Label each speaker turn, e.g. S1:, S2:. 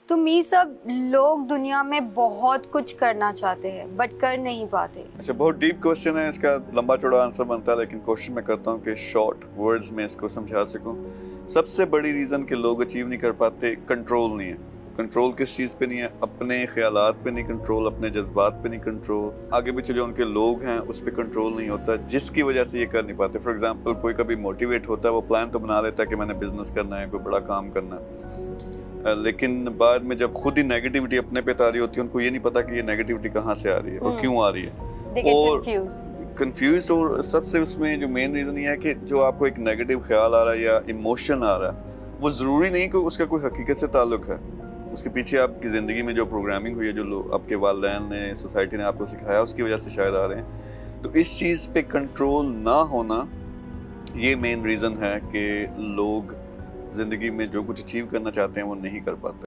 S1: तो मी सब लोग दुनिया में बहुत कुछ करना चाहते हैं बट कर नहीं पाते।
S2: अच्छा, बहुत डीप क्वेश्चन है, इसका लंबा चौड़ा आंसर बनता है, लेकिन कोशिश मैं करता हूँ कि शॉर्ट वर्ड्स में इसको समझा सकूँ। सबसे बड़ी रीज़न कि लोग अचीव नहीं कर पाते, कंट्रोल नहीं है। कंट्रोल किस चीज़ पे नहीं है? अपने ख्यालात पे नहीं कंट्रोल, अपने जज्बात पे नहीं कंट्रोल, आगे पीछे जो उनके लोग हैं उस पर कंट्रोल नहीं होता, जिसकी वजह से ये कर नहीं पाते। फॉर एग्जांपल, कोई कभी मोटिवेट होता है, वो प्लान तो बना लेता है कि मैंने बिजनेस करना है, कोई बड़ा काम करना है, लेकिन बाद में जब खुद ही नेगेटिविटी अपने पे तारी होती है, उनको ये नहीं पता कि ये नेगेटिविटी कहाँ से आ रही है और क्यों आ रही है, और कंफ्यूज। और सबसे उसमें जो मेन रीज़न ये है कि जो आपको एक नेगेटिव ख्याल आ रहा है या इमोशन आ रहा है, वो ज़रूरी नहीं कि उसका कोई हकीकत से ताल्लुक है। उसके पीछे आपकी ज़िंदगी में जो प्रोग्रामिंग हुई है, जो लोग आपके वालिदैन ने, सोसाइटी ने आपको सिखाया, उसकी वजह से शायद आ रहे हैं। तो इस चीज़ पे कंट्रोल ना होना, ये मेन रीज़न है कि लोग ज़िंदगी में जो कुछ अचीव करना चाहते हैं वो नहीं कर पाते।